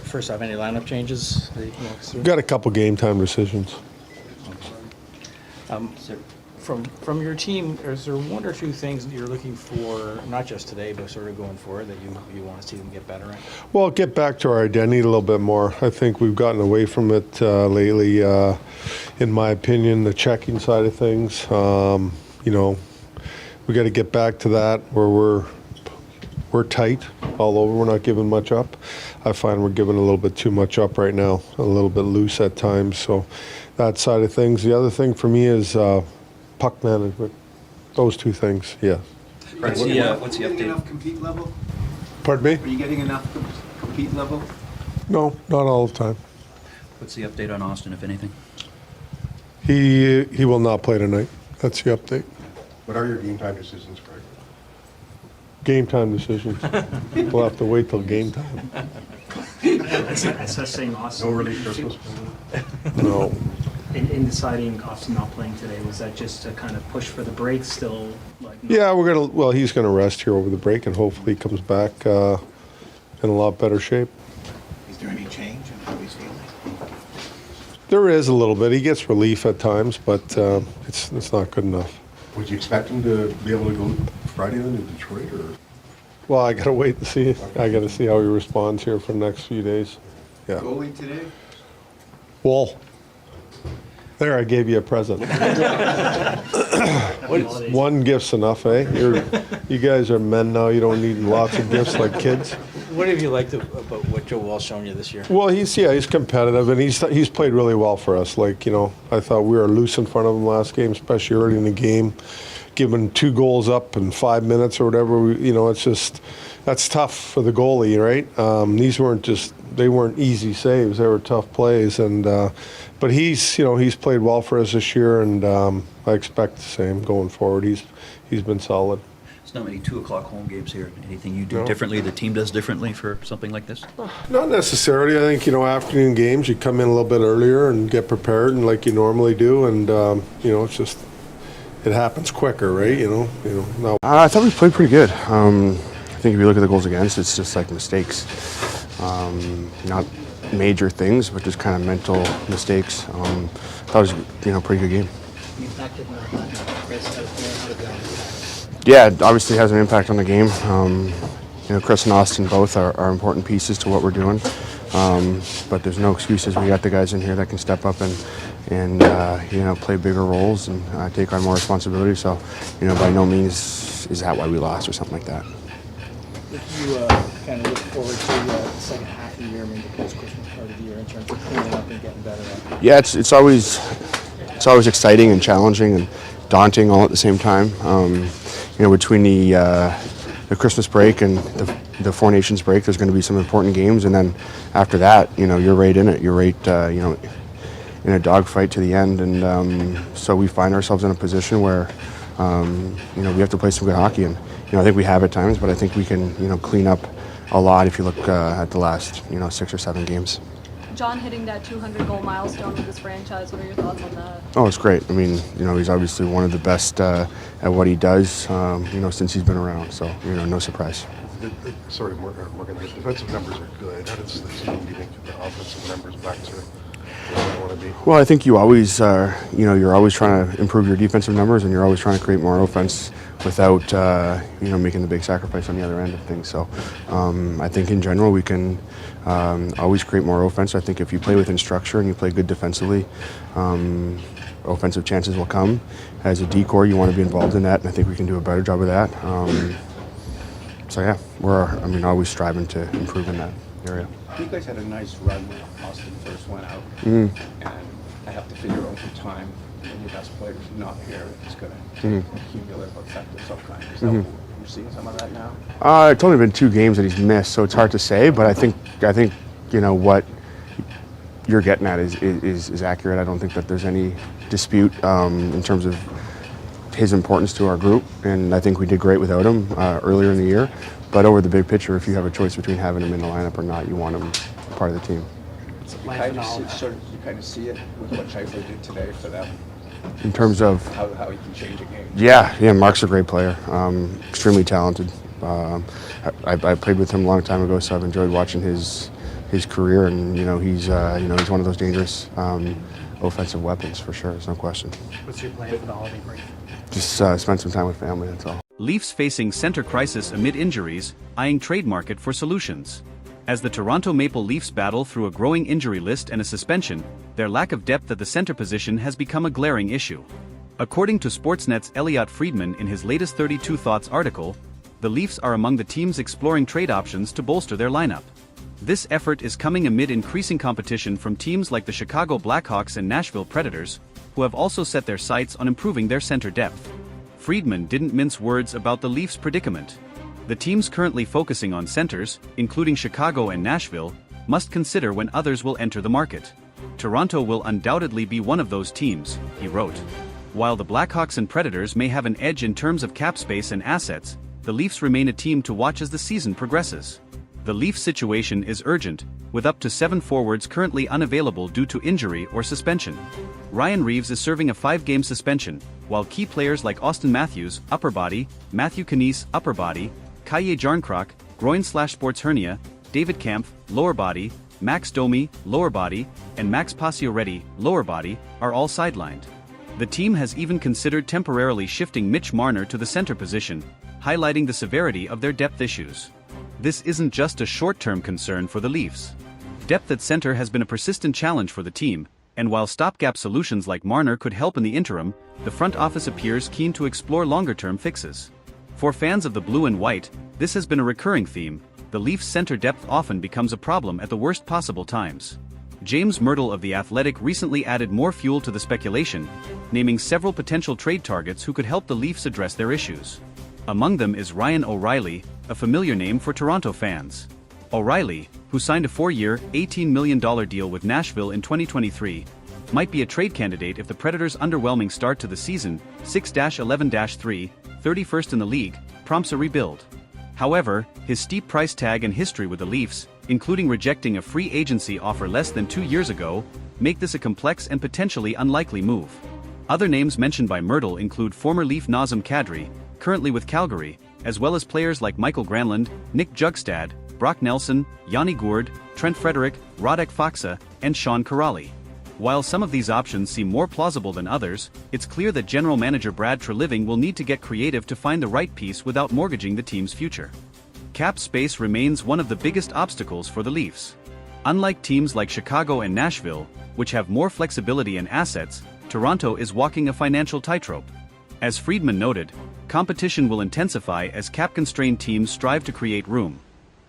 first off, any lineup changes that you can walk us through? Got a couple game time decisions. From your team, is there one or two things that you're looking for, not just today, but sort of going forward, that you want to see them get better at? Well, get back to our identity a little bit more. I think we've gotten away from it lately. In my opinion, the checking side of things. We got to get back to that where we're tight all over. We're not giving much up. I find we're giving a little bit too much up right now, a little bit loose at times. So that side of things. The other thing for me is puck management. Those two things, yeah. What's the update? Enough compete level? Pardon me? Are you getting enough compete level? No, not all the time. What's the update on Austin, if anything? He will not play tonight. That's the update. What are your game time decisions, Craig? Game time decisions. We'll have to wait till game time. Assessing Austin. No early Christmas? No. In deciding Austin not playing today, was that just to kind of push for the break still? Yeah, he's gonna rest here over the break, and hopefully he comes back in a lot better shape. Is there any change in how he's feeling? There is a little bit. He gets relief at times, but it's not good enough. Would you expect him to be able to go Friday then to Detroit, or? Well, I gotta wait and see. I gotta see how he responds here for the next few days. Yeah. Goalie today? Well, there, I gave you a present. One gift's enough, eh? You guys are men now. You don't need lots of gifts like kids. What have you liked about what Joe Wall's shown you this year? Well, he's competitive, and he's played really well for us. I thought we were loose in front of him last game, especially early in the game, giving 2 goals up in 5 minutes or whatever. It's just that's tough for the goalie, right? They weren't easy saves; they were tough plays, but he's played well for us this year, and I expect the same going forward. He's been solid. It's not many 2 o'clock home games here. Anything you do differently, the team does differently for something like this? Not necessarily. I think, afternoon games, you come in a little bit earlier and get prepared and like you normally do, and, it's just, it happens quicker, right? Now. I thought we played pretty good. I think if you look at the goals against, it's just like mistakes. Not major things, but just kind of mental mistakes. That was, pretty good game. Yeah, it obviously has an impact on the game. Chris and Austin both are important pieces to what we're doing. But there's no excuses. We got the guys in here that can step up and play bigger roles and take on more responsibility. So, by no means is that why we lost or something like that. If you kind of look forward to the second half of the year, maybe the post-Christmas part of the year, in terms of cleaning up and getting better at it? Yeah, it's always exciting and challenging and daunting all at the same time. Between the Christmas break and the Four Nations break, there's going to be some important games, and then after that, you're right in it. You're right, in a dogfight to the end, and so we find ourselves in a position where, we have to play some good hockey, and I think we have at times, but I think we can, clean up a lot if you look at the last, 6 or 7 games. John hitting that 200-goal milestone with this franchise, what are your thoughts on that? Oh, it's great. I mean, he's obviously one of the best at what he does, since he's been around. So, no surprise. Sorry, Morgan, the defensive numbers are good. How does this team, do you think, the offensive numbers back to where they want to be? Well, I think you always, you're always trying to improve your defensive numbers, and you're always trying to create more offense without, making the big sacrifice on the other end of things. So I think in general we can always create more offense. I think if you play within structure and you play good defensively, offensive chances will come. As a D-corps, you want to be involved in that, and I think we can do a better job of that. So yeah, we're always striving to improve in that area. You guys had a nice run when Austin first went out, and I have to figure over time when your best player's not here, it's going to cumulative effect of some kind. Is that what you're seeing some of that now? It's only been 2 games that he's missed, so it's hard to say. But I think what you're getting at is accurate. I don't think that there's any dispute in terms of his importance to our group, and I think we did great without him earlier in the year. But over the big picture, if you have a choice between having him in the lineup or not, you want him part of the team. You kind of see it with what Scheifele did today for them. In terms of how he can change a game. Yeah, Mark's a great player, extremely talented. I played with him a long time ago, so I've enjoyed watching his career, and he's one of those dangerous offensive weapons for sure. There's no question. What's your plan for the holiday break? Just spend some time with family. That's all. Leafs facing center crisis amid injuries, eyeing trade market for solutions. As the Toronto Maple Leafs battle through a growing injury list and a suspension, their lack of depth at the center position has become a glaring issue. According to Sportsnet's Elliotte Friedman in his latest 32 Thoughts article, the Leafs are among the teams exploring trade options to bolster their lineup. This effort is coming amid increasing competition from teams like the Chicago Blackhawks and Nashville Predators, who have also set their sights on improving their center depth. Friedman didn't mince words about the Leafs' predicament. The teams currently focusing on centers, including Chicago and Nashville, must consider when others will enter the market. Toronto will undoubtedly be one of those teams, he wrote. While the Blackhawks and Predators may have an edge in terms of cap space and assets, the Leafs remain a team to watch as the season progresses. The Leafs situation is urgent, with up to 7 forwards currently unavailable due to injury or suspension. Ryan Reeves is serving a 5-game suspension, while key players like Auston Matthews, upper body, Matthew Knies, upper body, Kaje Jarnkrok, groin/sports hernia, David Kampf, lower body, Max Domi, lower body, and Max Pacioretty, lower body, are all sidelined. The team has even considered temporarily shifting Mitch Marner to the center position, highlighting the severity of their depth issues. This isn't just a short-term concern for the Leafs. Depth at center has been a persistent challenge for the team, and while stopgap solutions like Marner could help in the interim, the front office appears keen to explore longer-term fixes. For fans of the blue and white, this has been a recurring theme. The Leafs' center depth often becomes a problem at the worst possible times. James Myrtle of The Athletic recently added more fuel to the speculation, naming several potential trade targets who could help the Leafs address their issues. Among them is Ryan O'Reilly, a familiar name for Toronto fans. O'Reilly, who signed a 4-year, $18 million deal with Nashville in 2023, might be a trade candidate if the Predators' underwhelming start to the season, 6-11-3, 31st in the league, prompts a rebuild. However, his steep price tag and history with the Leafs, including rejecting a free agency offer less than 2 years ago, make this a complex and potentially unlikely move. Other names mentioned by Myrtle include former Leaf Nazem Kadri, currently with Calgary, as well as players like Michael Granlund, Nick Jugstad, Brock Nelson, Yanni Gourde, Trent Frederick, Radek Faksa, and Sean Corrali. While some of these options seem more plausible than others, it's clear that general manager Brad Treliving will need to get creative to find the right piece without mortgaging the team's future. Cap space remains one of the biggest obstacles for the Leafs. Unlike teams like Chicago and Nashville, which have more flexibility and assets, Toronto is walking a financial tightrope. As Friedman noted, competition will intensify as cap-constrained teams strive to create room.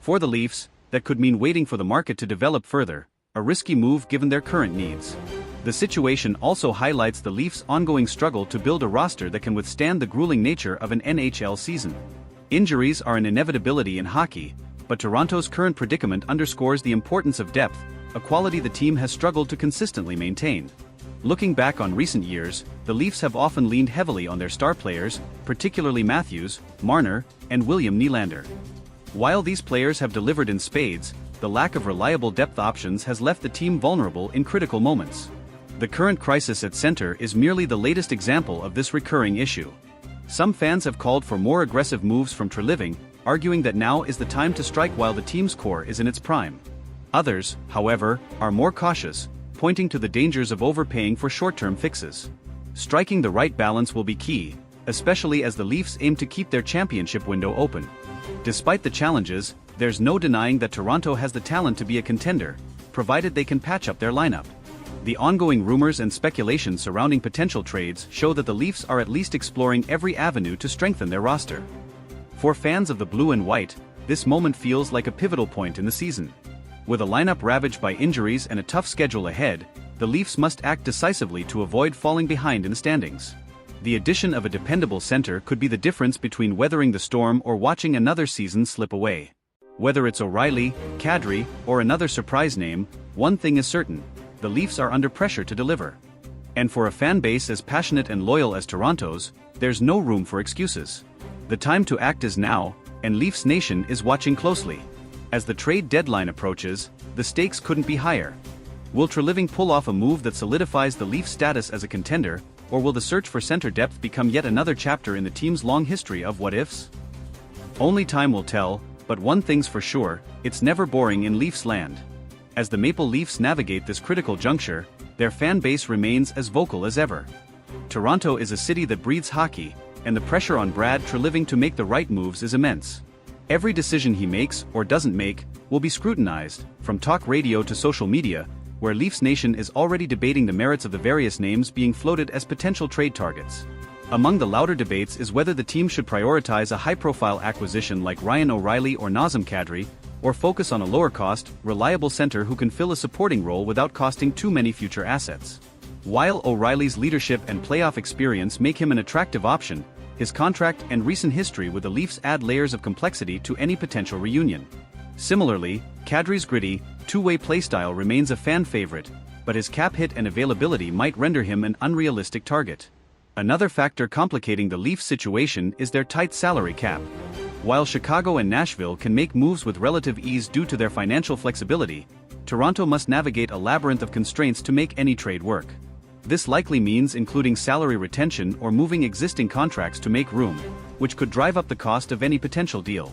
For the Leafs, that could mean waiting for the market to develop further, a risky move given their current needs. The situation also highlights the Leafs' ongoing struggle to build a roster that can withstand the grueling nature of an NHL season. Injuries are an inevitability in hockey, but Toronto's current predicament underscores the importance of depth, a quality the team has struggled to consistently maintain. Looking back on recent years, the Leafs have often leaned heavily on their star players, particularly Matthews, Marner, and William Nylander. While these players have delivered in spades, the lack of reliable depth options has left the team vulnerable in critical moments. The current crisis at center is merely the latest example of this recurring issue. Some fans have called for more aggressive moves from Treliving, arguing that now is the time to strike while the team's core is in its prime. Others, however, are more cautious, pointing to the dangers of overpaying for short-term fixes. Striking the right balance will be key, especially as the Leafs aim to keep their championship window open. Despite the challenges, there's no denying that Toronto has the talent to be a contender, provided they can patch up their lineup. The ongoing rumors and speculation surrounding potential trades show that the Leafs are at least exploring every avenue to strengthen their roster. For fans of the blue and white, this moment feels like a pivotal point in the season. With a lineup ravaged by injuries and a tough schedule ahead, the Leafs must act decisively to avoid falling behind in the standings. The addition of a dependable center could be the difference between weathering the storm or watching another season slip away. Whether it's O'Reilly, Kadri, or another surprise name, one thing is certain: the Leafs are under pressure to deliver. And for a fan base as passionate and loyal as Toronto's, there's no room for excuses. The time to act is now, and Leafs Nation is watching closely. As the trade deadline approaches, the stakes couldn't be higher. Will Treliving pull off a move that solidifies the Leafs' status as a contender, or will the search for center depth become yet another chapter in the team's long history of what-ifs? Only time will tell, but one thing's for sure, it's never boring in Leafs land. As the Maple Leafs navigate this critical juncture, their fan base remains as vocal as ever. Toronto is a city that breathes hockey, and the pressure on Brad Treliving to make the right moves is immense. Every decision he makes, or doesn't make, will be scrutinized, from talk radio to social media, where Leafs Nation is already debating the merits of the various names being floated as potential trade targets. Among the louder debates is whether the team should prioritize a high-profile acquisition like Ryan O'Reilly or Nazem Kadri, or focus on a lower-cost, reliable center who can fill a supporting role without costing too many future assets. While O'Reilly's leadership and playoff experience make him an attractive option, his contract and recent history with the Leafs add layers of complexity to any potential reunion. Similarly, Kadri's gritty, two-way playstyle remains a fan favorite, but his cap hit and availability might render him an unrealistic target. Another factor complicating the Leafs situation is their tight salary cap. While Chicago and Nashville can make moves with relative ease due to their financial flexibility, Toronto must navigate a labyrinth of constraints to make any trade work. This likely means including salary retention or moving existing contracts to make room, which could drive up the cost of any potential deal.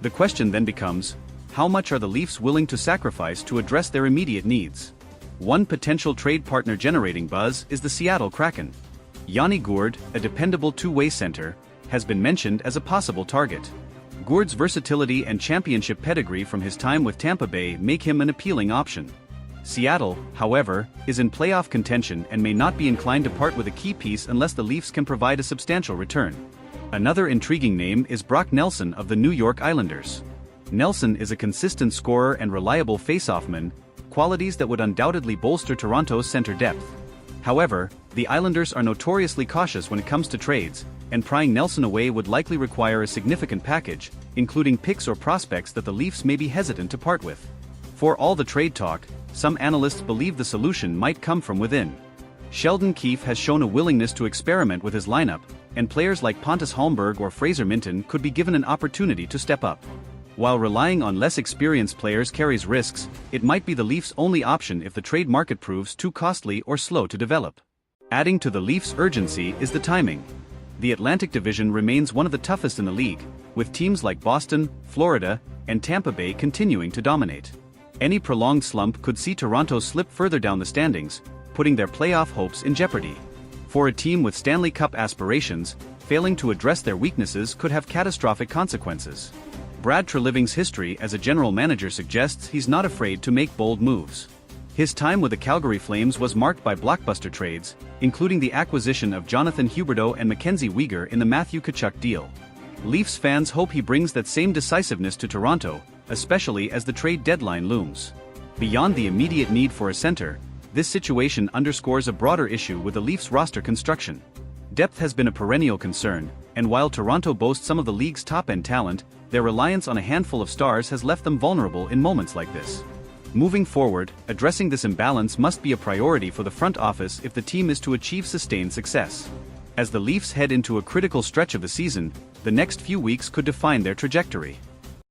The question then becomes, how much are the Leafs willing to sacrifice to address their immediate needs? One potential trade partner generating buzz is the Seattle Kraken. Yanni Gourde, a dependable two-way center, has been mentioned as a possible target. Gourde's versatility and championship pedigree from his time with Tampa Bay make him an appealing option. Seattle, however, is in playoff contention and may not be inclined to part with a key piece unless the Leafs can provide a substantial return. Another intriguing name is Brock Nelson of the New York Islanders. Nelson is a consistent scorer and reliable faceoff-man, qualities that would undoubtedly bolster Toronto's center depth. However, the Islanders are notoriously cautious when it comes to trades, and prying Nelson away would likely require a significant package, including picks or prospects that the Leafs may be hesitant to part with. For all the trade talk, some analysts believe the solution might come from within. Sheldon Keefe has shown a willingness to experiment with his lineup, and players like Pontus Holmberg or Fraser Minton could be given an opportunity to step up. While relying on less experienced players carries risks, it might be the Leafs' only option if the trade market proves too costly or slow to develop. Adding to the Leafs' urgency is the timing. The Atlantic Division remains one of the toughest in the league, with teams like Boston, Florida, and Tampa Bay continuing to dominate. Any prolonged slump could see Toronto slip further down the standings, putting their playoff hopes in jeopardy. For a team with Stanley Cup aspirations, failing to address their weaknesses could have catastrophic consequences. Brad Treliving's history as a general manager suggests he's not afraid to make bold moves. His time with the Calgary Flames was marked by blockbuster trades, including the acquisition of Jonathan Huberdeau and Mackenzie Weegar in the Matthew Tkachuk deal. Leafs fans hope he brings that same decisiveness to Toronto, especially as the trade deadline looms. Beyond the immediate need for a center, this situation underscores a broader issue with the Leafs roster construction. Depth has been a perennial concern, and while Toronto boasts some of the league's top-end talent, their reliance on a handful of stars has left them vulnerable in moments like this. Moving forward, addressing this imbalance must be a priority for the front office if the team is to achieve sustained success. As the Leafs head into a critical stretch of the season, the next few weeks could define their trajectory.